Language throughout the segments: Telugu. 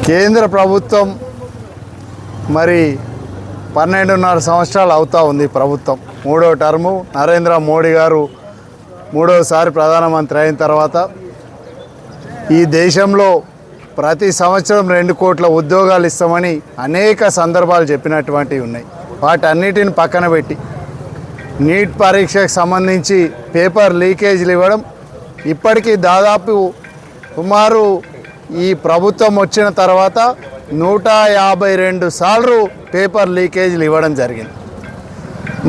కేంద్ర ప్రభుత్వం మరి 12.5 సంవత్సరాలు అవుతా ఉంది. ప్రభుత్వం మూడో టర్ము నరేంద్ర మోడీ గారు మూడోసారి ప్రధానమంత్రి అయిన తర్వాత ఈ దేశంలో ప్రతి సంవత్సరం 2 కోట్ల ఉద్యోగాలు ఇస్తామని అనేక సందర్భాలు చెప్పినటువంటివి ఉన్నాయి. వాటన్నిటిని పక్కన పెట్టి నీట్ పరీక్షకు సంబంధించి పేపర్ లీకేజీలు ఇవ్వడం, ఇప్పటికీ దాదాపు సుమారు ఈ ప్రభుత్వం వచ్చిన తర్వాత 152 సార్లు పేపర్ లీకేజీలు ఇవ్వడం జరిగింది.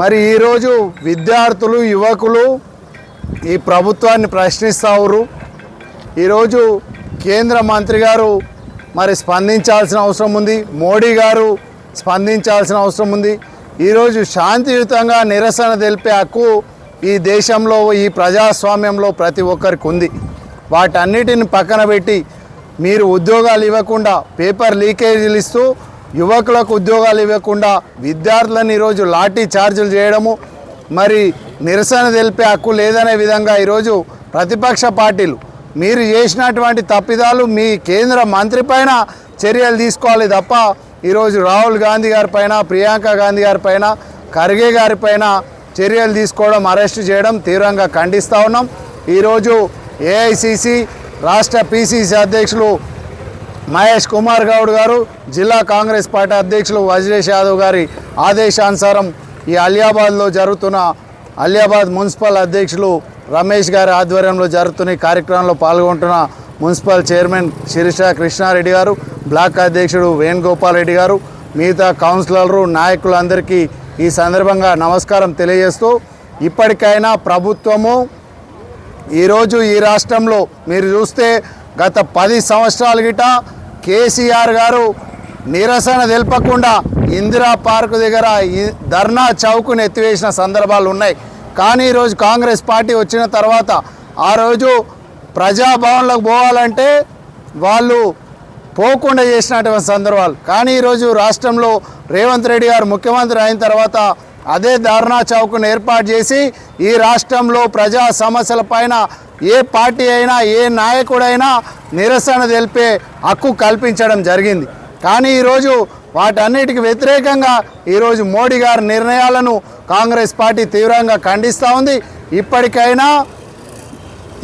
మరి ఈరోజు విద్యార్థులు యువకులు ఈ ప్రభుత్వాన్ని ప్రశ్నిస్తారు. ఈరోజు కేంద్ర మంత్రి గారు మరి స్పందించాల్సిన అవసరం ఉంది, మోడీ గారు స్పందించాల్సిన అవసరం ఉంది. ఈరోజు శాంతియుతంగా నిరసన తెలిపే హక్కు ఈ దేశంలో ఈ ప్రజాస్వామ్యంలో ప్రతి ఒక్కరికి ఉంది. వాటన్నిటిని పక్కన పెట్టి మీరు ఉద్యోగాలు ఇవ్వకుండా పేపర్ లీకేజీలు ఇస్తూ యువకులకు ఉద్యోగాలు ఇవ్వకుండా విద్యార్థులను ఈరోజు లాఠీ చార్జీలు చేయడము, మరి నిరసన తెలిపే హక్కు లేదనే విధంగా ఈరోజు ప్రతిపక్ష పార్టీలు మీరు చేసినటువంటి తప్పిదాలు మీ కేంద్ర మంత్రి పైన చర్యలు తీసుకోవాలి తప్ప ఈరోజు రాహుల్ గాంధీ గారి పైన, ప్రియాంక గాంధీ గారి పైన, ఖర్గే గారి పైన చర్యలు తీసుకోవడం, అరెస్ట్ చేయడం తీవ్రంగా ఖండిస్తూ ఉన్నాం. ఈరోజు ఏఐసిసి రాష్ట్ర పిసిసి అధ్యక్షులు మహేష్ కుమార్ గౌడ్ గారు, జిల్లా కాంగ్రెస్ పార్టీ అధ్యక్షులు వజ్రేష్ యాదవ్ గారి ఆదేశానుసారం ఈ అలియాబాద్లో జరుగుతున్న అలియాబాద్ మున్సిపల్ అధ్యక్షులు రమేష్ గారి ఆధ్వర్యంలో జరుగుతున్న ఈ కార్యక్రమంలో పాల్గొంటున్న మున్సిపల్ చైర్మన్ శిరీష కృష్ణారెడ్డి గారు, బ్లాక్ అధ్యక్షుడు వేణుగోపాల్ రెడ్డి గారు, మిగతా కౌన్సిలర్లు నాయకులందరికీ ఈ సందర్భంగా నమస్కారం తెలియజేస్తూ, ఇప్పటికైనా ప్రభుత్వము ఈరోజు ఈ రాష్ట్రంలో మీరు చూస్తే గత 10 సంవత్సరాల గిట కేసీఆర్ గారు నిరసన తెలపకుండా ఇందిరా పార్కు దగ్గర ధర్నా చౌక్ను ఎత్తివేసిన సందర్భాలు ఉన్నాయి. కానీ ఈరోజు కాంగ్రెస్ పార్టీ వచ్చిన తర్వాత ఆ రోజు ప్రజాభవన్లకు పోవాలంటే వాళ్ళు పోకుండా చేసినటువంటి సందర్భాలు. కానీ ఈరోజు రాష్ట్రంలో రేవంత్ రెడ్డి గారు ముఖ్యమంత్రి అయిన తర్వాత అదే ధర్నా చౌక్ను ఏర్పాటు చేసి ఈ రాష్ట్రంలో ప్రజా సమస్యల పైన ఏ పార్టీ అయినా ఏ నాయకుడైనా నిరసన తెలిపే హక్కు కల్పించడం జరిగింది. కానీ ఈరోజు వాటన్నిటికి వ్యతిరేకంగా ఈరోజు మోడీ గారి నిర్ణయాలను కాంగ్రెస్ పార్టీ తీవ్రంగా ఖండిస్తూ ఉంది. ఇప్పటికైనా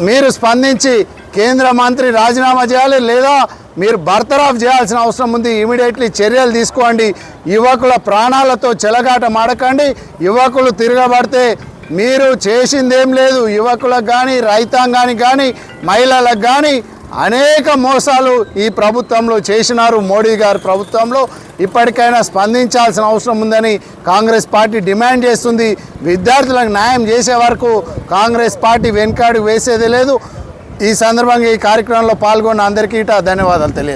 మీరు స్పందించి కేంద్ర మంత్రి రాజీనామా చేయాలి, లేదా మీరు బర్తరాఫ్ చేయాల్సిన అవసరం ఉంది. ఇమీడియట్లీ చర్యలు తీసుకోండి. యువకుల ప్రాణాలతో చెలగాట మాడకండి. యువకులు తిరగబడితే మీరు చేసిందేం లేదు. యువకులకు కానీ, రైతాంగానికి కానీ, మహిళలకు కానీ అనేక మోసాలు ఈ ప్రభుత్వంలో చేసినారు. మోడీ గారి ప్రభుత్వంలో ఇప్పటికైనా స్పందించాల్సిన అవసరం ఉందని కాంగ్రెస్ పార్టీ డిమాండ్ చేస్తుంది. విద్యార్థులకు న్యాయం చేసే వరకు కాంగ్రెస్ పార్టీ వెనుకాడుకు వేసేది లేదు. ఈ సందర్భంగా ఈ కార్యక్రమంలో పాల్గొన్న అందరికీ ధన్యవాదాలు తెలియజేస్తాను.